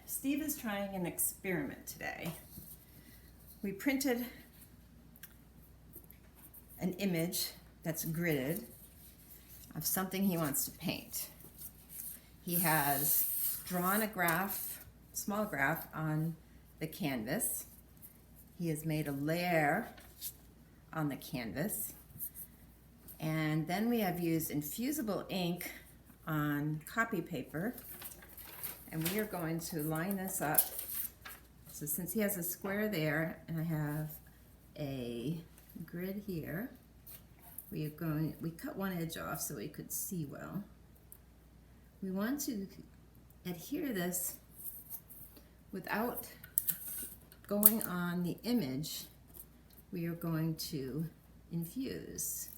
Steve is trying an experiment today. We printed an image that's gridded of something he wants to paint. He has drawn a graph, small graph, on the canvas. He has made a layer on the canvas. And then we have used infusible ink on copy paper. And we are going to line this up. So since he has a square there, and I have a grid here, we cut one edge off so we could see well. We want to adhere this without going on the image. We are going to infuse.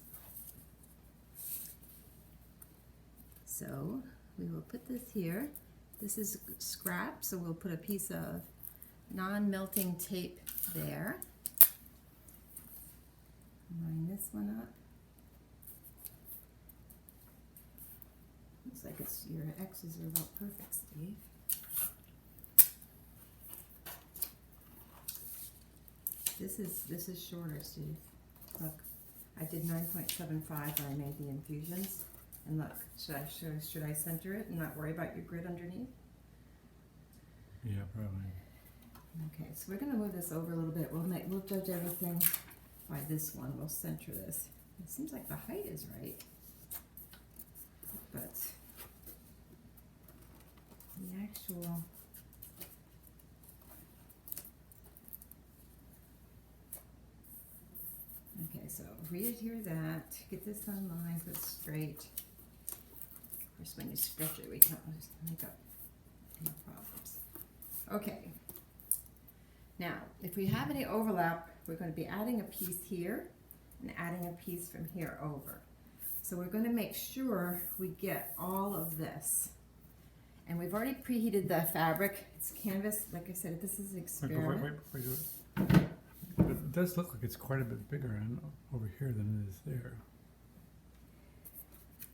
So we will put this here. This is scrap, so we'll put a piece of non-melting tape there. Line this one up. Looks like your X's are about perfect, Steve. This is shorter, Steve. Look, I did 9.75 when I made the infusions. And look, should I center it and not worry about your grid underneath? Yeah, probably. Okay, so we're going to move this over a little bit. We'll judge everything by this one. We'll center this. It seems like the height is right, but the actual okay. So re-adhere that. Get this on line. Put it straight. Of course, when you stretch it, we can't just make up any problems. Okay. Now, if we have any overlap, we're going to be adding a piece here and adding a piece from here over. So we're going to make sure we get all of this. And we've already preheated the fabric. It's canvas. Like I said, this is an experiment. Wait, before you do it. But it does look like it's quite a bit bigger over here than it is there.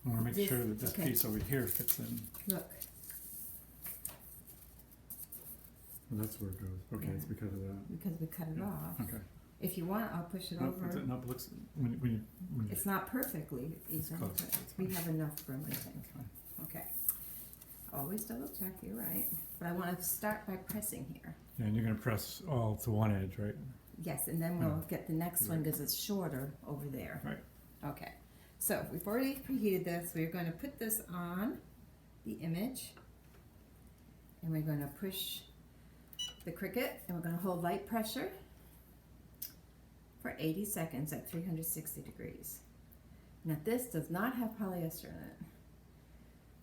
I want to make sure that this piece over here fits in. Look. Well, that's where it goes. Okay, it's because of that. Because we cut it off. Okay. If you want, I'll push it over. No, it looks when it's not perfectly even. We have enough room, I think. Okay. Always double check. You're right. But I want to start by pressing here. Yeah, and you're going to press all to one edge, right? Yes, and then we'll get the next one because it's shorter over there. Right. Okay. So we've already preheated this. We're going to put this on the image, and we're going to push the Cricut, and we're going to hold light pressure for 80 seconds at 360 degrees. Now this does not have polyester in it.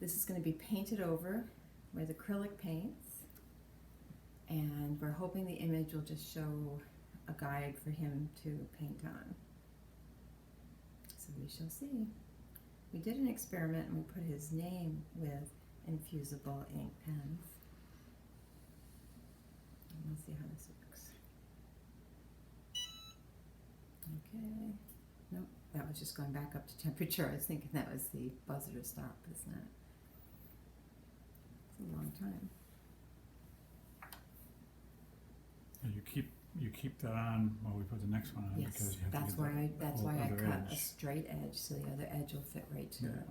This is going to be painted over with acrylic paints, and we're hoping the image will just show a guide for him to paint on. So we shall see. We did an experiment and we put his name with infusible ink pens. Let's see how this works. Okay. Nope, that was just going back up to temperature. I was thinking that was the buzzer to stop, but it's not. It's a long time. And you keep that on while we put the next one on. Yes, because you have that's to get why I cut a edge. straight edge so the other edge will fit right to it.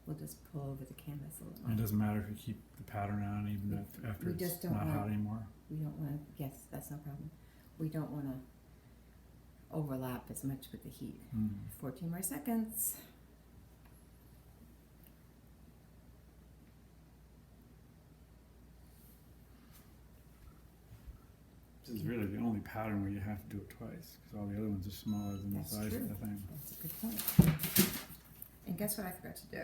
We'll just pull over the canvas a little. And it doesn't matter if you keep the pattern on even after it's not hot anymore. We don't want to, yes, that's no problem. We don't want to overlap as much with the heat. 14 more seconds. This is really the only pattern where you have to do it twice, because all the other ones are smaller than the size of the thing. That's a good point. And guess what I forgot to do?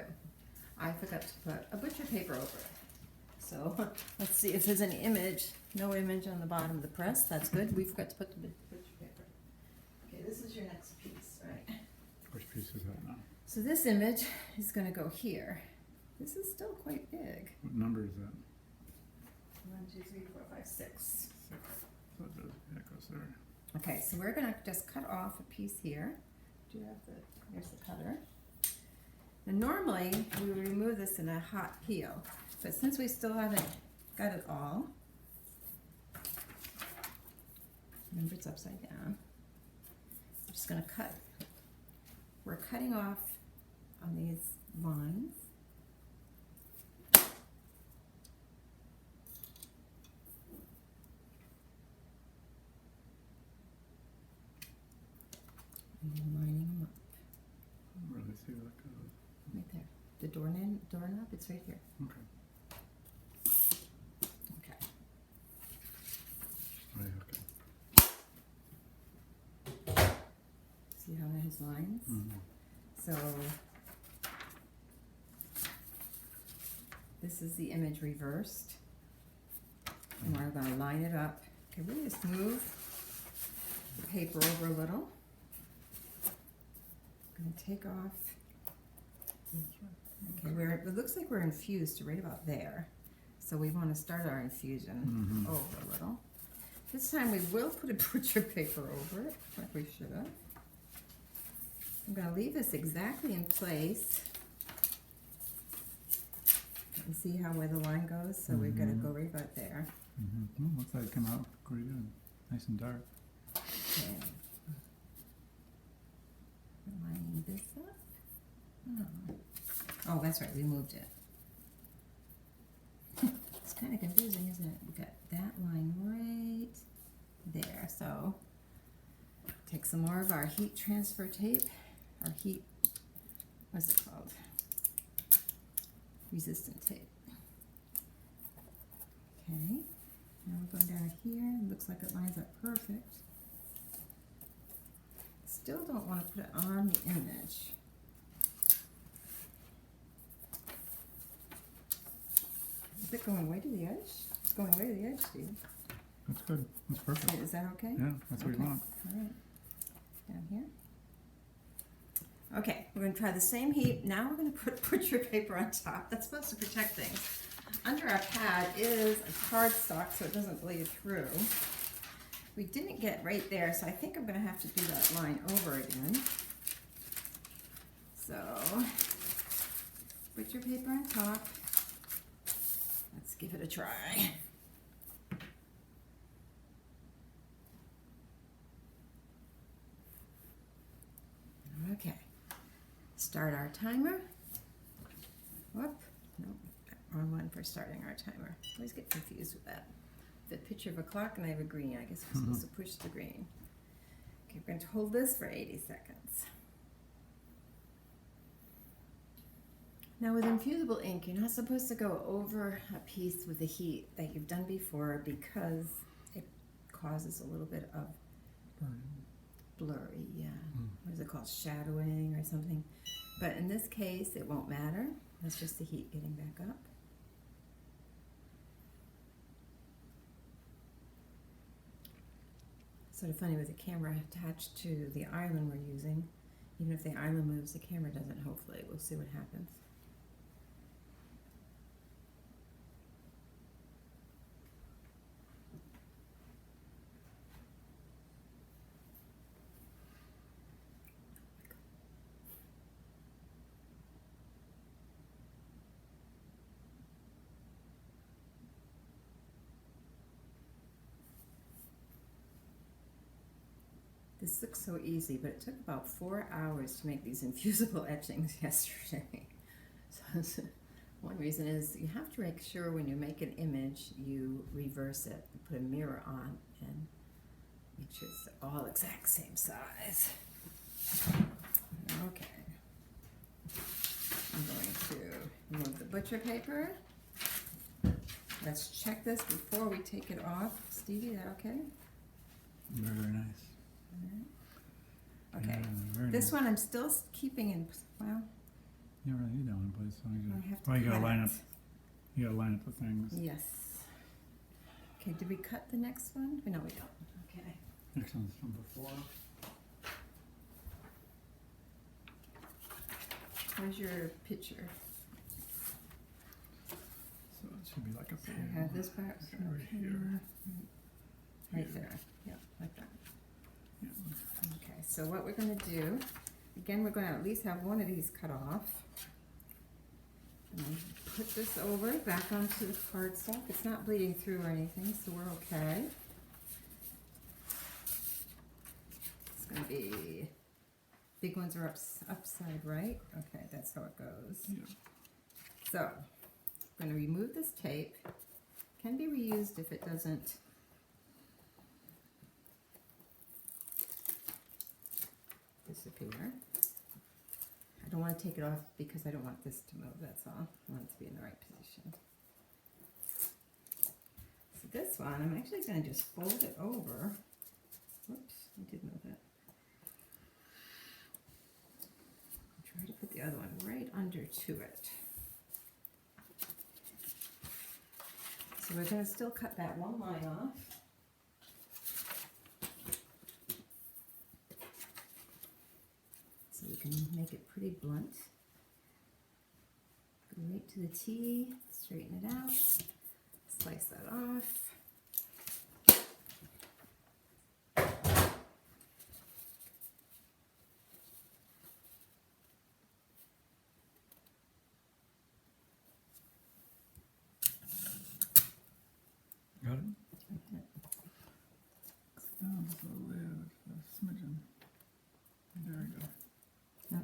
I forgot to put a butcher paper over it. So let's see if there's any image. No image on the bottom of the press. That's good. We forgot to put the butcher paper. Okay, this is your next piece, right? Which piece is that now? So this image is going to go here. This is still quite big. What number is that? 1, 2, 3, 4, 5, 6. 6. So it goes there. Okay, so we're going to just cut off a piece here. Do you have here's the cutter. Now normally we would remove this in a hot peel, but since we still haven't got it all, Remember, it's upside down. I'm just gonna cut. We're cutting off on these lines. And then lining them up. Really see where that goes. Right there. The doorknob, it's right here. Okay. Okay. Right, okay. See how it has lines? Mm-hmm. So this is the image reversed. And we're going to line it up. Okay, we just move the paper over a little. I'm going to take off. Okay, it looks like we're infused to right about there. So we want to start our infusion over a little. This time we will put a butcher paper over it, like we should have. I'm going to leave this exactly in place. And see how where the line goes? So we've got to go right about there. Looks like it came out pretty good. Nice and dark. Okay. Lining this up. Oh, that's right, we moved it. It's kind of confusing, isn't it? We've got that line right there. So take some more of our heat transfer tape, our heat, what's it called? Resistant tape. Okay, now we're going down here. It looks like it lines up perfect. Still don't want to put it on the image. Is it going way to the edge? It's going way to the edge, Steve. That's good. That's perfect. Is that okay? Yeah, that's what you want. All right. Down here. Okay, we're going to try the same heat. Now we're going to put butcher paper on top. That's supposed to protect things. Under our pad is a cardstock so it doesn't bleed through. We didn't get right there, so I think I'm going to have to do that line over again. So, butcher paper on top. Let's give it a try. Okay. Start our timer. Whoop. Nope. Wrong one for starting our timer. I always get confused with that. The picture of a clock and I have a green. I guess I'm supposed to push the green. Okay, we're going to hold this for 80 seconds. Now with infusible ink, you're not supposed to go over a piece with the heat that you've done before because it causes a little bit of blurry, yeah. What is it called? Shadowing or something. But in this case, it won't matter. That's just the heat getting back up. Sort of funny with the camera attached to the island we're using. Even if the island moves, the camera doesn't, hopefully. We'll see what happens. This looks so easy, but it took about 4 hours to make these infusible etchings yesterday. So one reason is you have to make sure when you make an image, you reverse it, you put a mirror on, and make sure it's all exact same size. Okay. I'm going to remove the butcher paper. Let's check this before we take it off. Stevie, is that okay? Very, very nice. Okay, Yeah, this nice. one I'm still keeping in, well, You don't really need that one in place. So I have to you gotta cut line it. up. You gotta line up the things. Yes. Okay, did we cut the next one? No, we don't. Okay. Next one's from before. Where's your picture? So it should be like a I have this part. right here. Right there. Yeah, like that. Yeah. Okay, so what we're going to do, again, we're going to at least have one of these cut off. And put this over, back onto the cardstock. It's not bleeding through or anything, so we're okay. gonna be, big ones are upside right? Okay, that's how it goes. Yeah. So, I'm gonna remove this tape. Can be reused if it doesn't disappear. I don't want to take it off because I don't want this to move, that's all. I want it to be in the right position. So this one, I'm actually going to just fold it over. Whoops, I did move it. Try to put the other one right under to it. So we're going to still cut that one line off. So we can make it pretty blunt. Go right to the T, straighten it out, slice that off. Got it? Oh, just a little bit, a smidgen. There we go. No,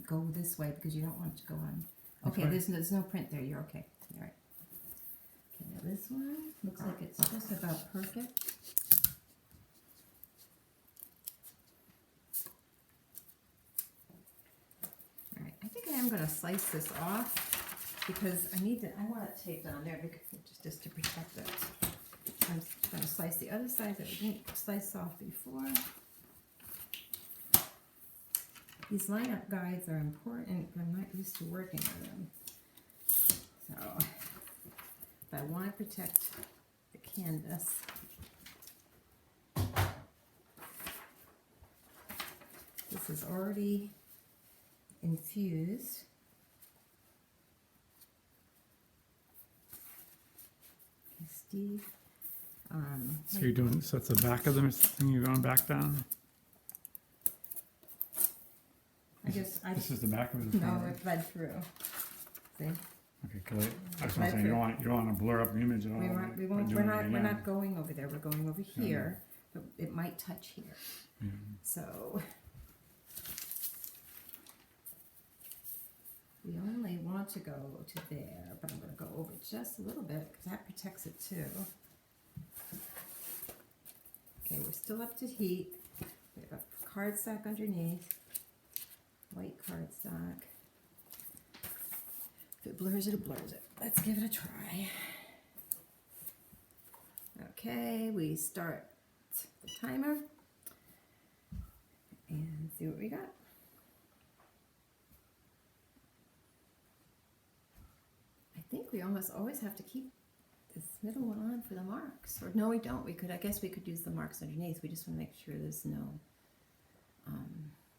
go this way because you don't want it to go on. That's Okay, right. there's no print there. You're okay. All right. Okay, now this one looks like it's just about perfect. All right, I think I am going to slice this off because I want it taped on there because just to protect it. I'm going to slice the other side that we didn't slice off before. These lineup guides are important, but I'm not used to working with them. So, if I want to protect the canvas, this is already infused. Okay, Steve. So you're doing, so it's the back of the thing, you're going back down? This is the back of it? No, it bled through. See? Okay, cause I was gonna say, you don't want to blur up the image at all. We're not going over there, we're going over here, but it might touch here. Yeah. So, we only want to go to there, but I'm gonna go over just a little bit, because that protects it too. Okay, we're still up to heat. We have a cardstock underneath. White cardstock. If it blurs it, it blurs it. Let's give it a try. Okay, we start the timer and see what we got. I think we almost always have to keep this middle one on for the marks. Or no, we don't. I guess we could use the marks underneath. We just want to make sure there's no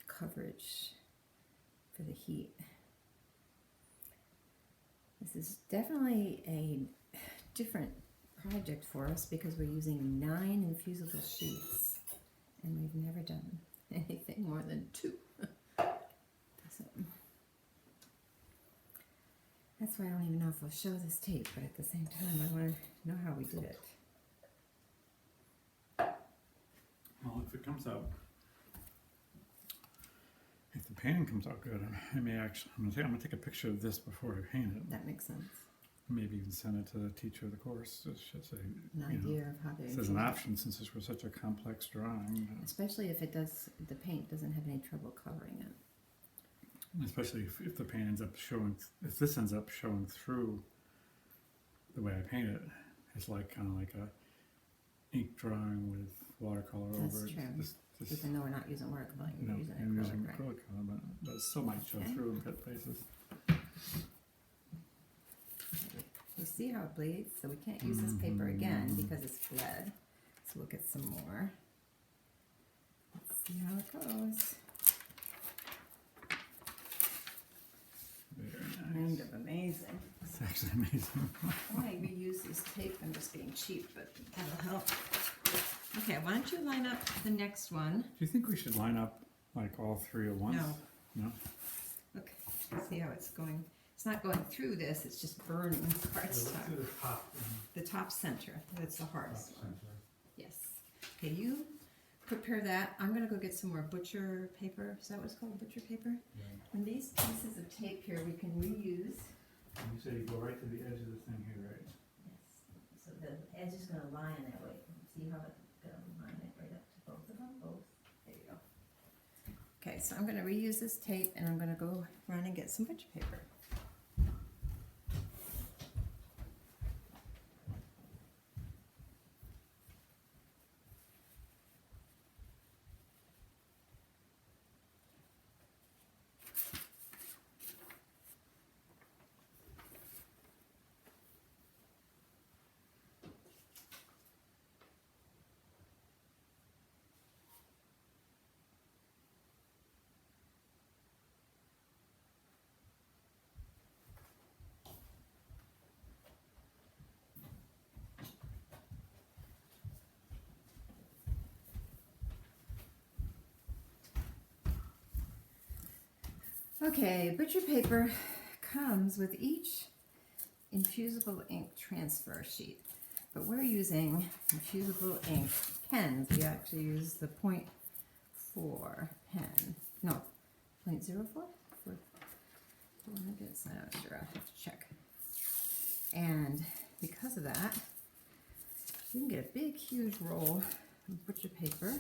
coverage for the heat. This is definitely a different project for us because we're using 9 infusible sheets and we've never done anything more than 2. That's why I don't even know if we'll show this tape, but at the same time I want to know how we did it. Well, if it comes out, if the painting comes out good, I may actually, I'm gonna take a picture of this before I paint it. That makes sense. Maybe even send it to the teacher of the course. It should say, An idea of how they this is an option since this was such a complex drawing. Especially if the paint doesn't have any trouble covering it. Especially if the paint ends up showing, if this ends up showing through the way I paint it, it's like kind of like a ink drawing with watercolor That's over it. true. This, Even though we're not using watercolor, no, you're using I'm using acrylic, right? acrylic color, but it still might show Okay. through in cut places. You see how it bleeds? So we can't use this paper again because it's bled. So we'll get some more. Let's see how it goes. Very Kind nice. of amazing. It's actually amazing. I want to reuse this tape. I'm just being cheap, but that'll help. Okay, why don't you line up the next one? Do you think we should line up like all 3 at once? No. No? Look, see how it's going. It's not going through this, it's just burning cardstock. The top center, that's the hardest one. Yes. Okay, you prepare that. I'm gonna go get some more butcher paper. Is that what it's called, butcher paper? Yeah. And these pieces of tape here we can reuse. And you say you go right to the edge of the thing here, right? Yes. So the edge is gonna lie in that way. See how it's gonna line it right up to both of them? Both. There you go. Okay, so I'm gonna reuse this tape and I'm gonna go run and get some butcher paper. Okay, butcher paper comes with each infusible ink transfer sheet, but we're using infusible ink pens. We actually use the 0.4 pen. No, 0.04? I'm not sure, I'll have to check. And because of that, you can get a big, huge roll of butcher paper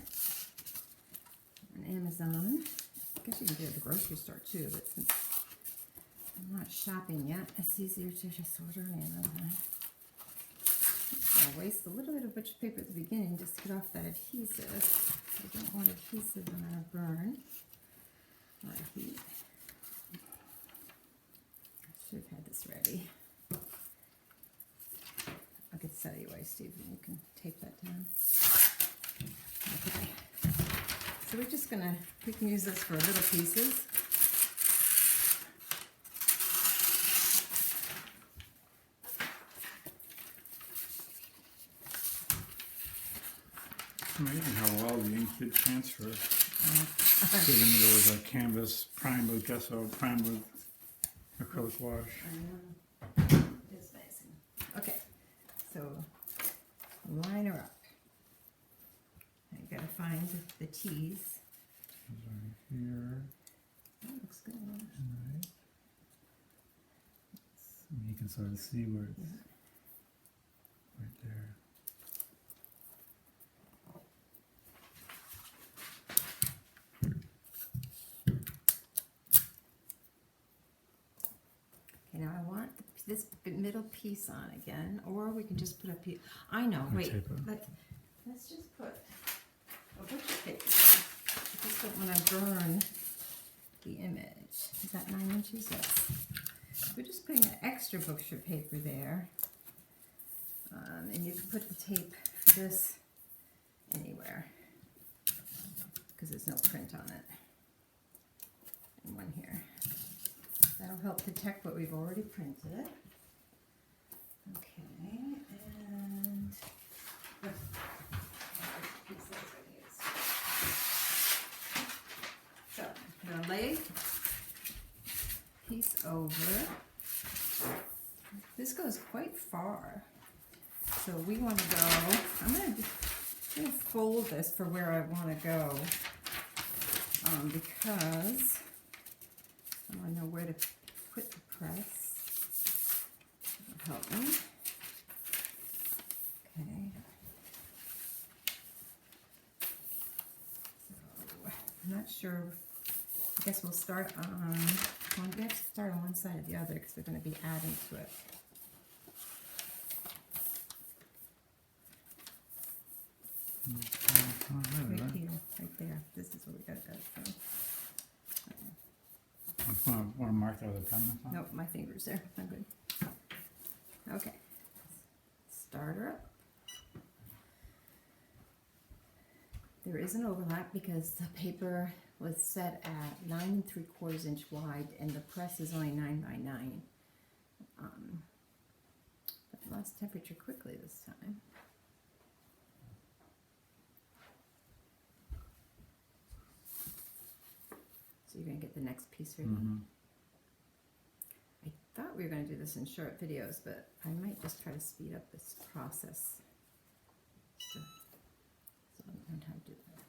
on Amazon. I guess you can get it at the grocery store too, but since I'm not shopping yet, it's easier to just order on Amazon. I'll waste a little bit of butcher paper at the beginning just to get off that adhesive. I don't want adhesive when I burn or heat. I should have had this ready. I'll get this out of your way, Steve, and you can tape that down. Okay. So we're just gonna, we can use this for little pieces. It's amazing how well the ink did transfer. Given there was a canvas primed with gesso, primed with acrylic wash. I know. It's amazing. Okay, so line her up. I gotta find the T's. It's right here. That looks good. Right. And you can sort of see where it's right there. Okay, now I want this middle piece on again, or we can just put a piece. I know. Or Wait. tape it. Let's just put a butcher paper. Just put when I burn the image. Is that 9 inches? Yes. We're just putting an extra butcher paper there, and you can put the tape for this anywhere because there's no print on it. And one here. That'll help protect what we've already printed. Okay, and so I'm gonna lay piece over. This goes quite far, so we want to go. I'm gonna fold this for where I want to go, because I want to know where to put the press. That'll help me. Okay. So I'm not sure. I guess we'll start on. Well, we have to start on one side or the other because we're going to be adding to it. Right here, right there. This is where we got that from. Want to mark that with a pen? Nope, my finger's there. I'm good. Okay. Start her up. There is an overlap because the paper was set at 9 3/4 inch wide and the press is only 9 by 9. But I lost temperature quickly this time. So you're going to get the next piece ready. I thought we were going to do this in short videos, but I might just try to speed up this process. So I don't know how to do that.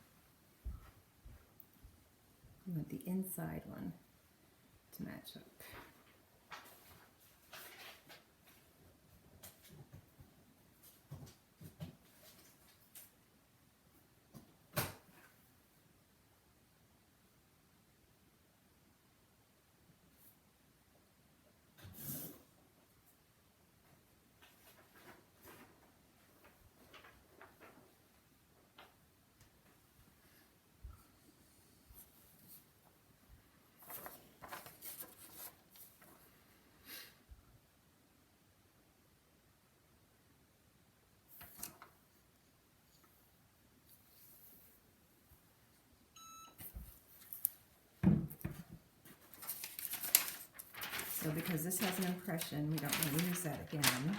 You want the inside one to match up. So because this has an impression, we don't want to use that again.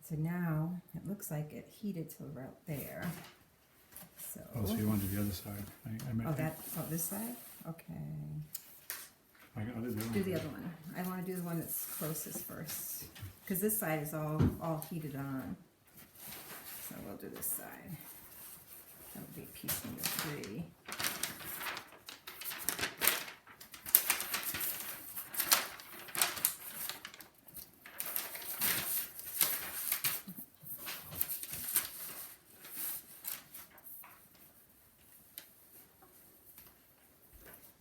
So now it looks like it heated till right there. So, Oh, so you want to do the other side? I meant this side? Okay. I'll do the other Do one. the other one. I want to do the one that's closest first. Because this side is all heated on. So we'll do this side. That would be piece number 3.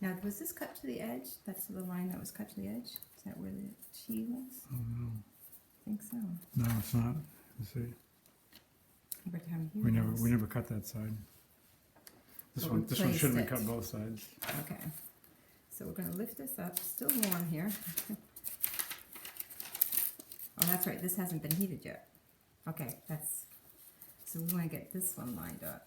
Now, was this cut to the edge? That's the line that was cut to the edge? Is that where the T was? Oh, no. I think so. No, it's not. You see, Every time you we never cut that side. This But we one should have been placed cut it. both sides. Okay. So we're going to lift this up. Still warm here. Oh, that's right. This hasn't been heated yet. Okay, so we want to get this one lined up.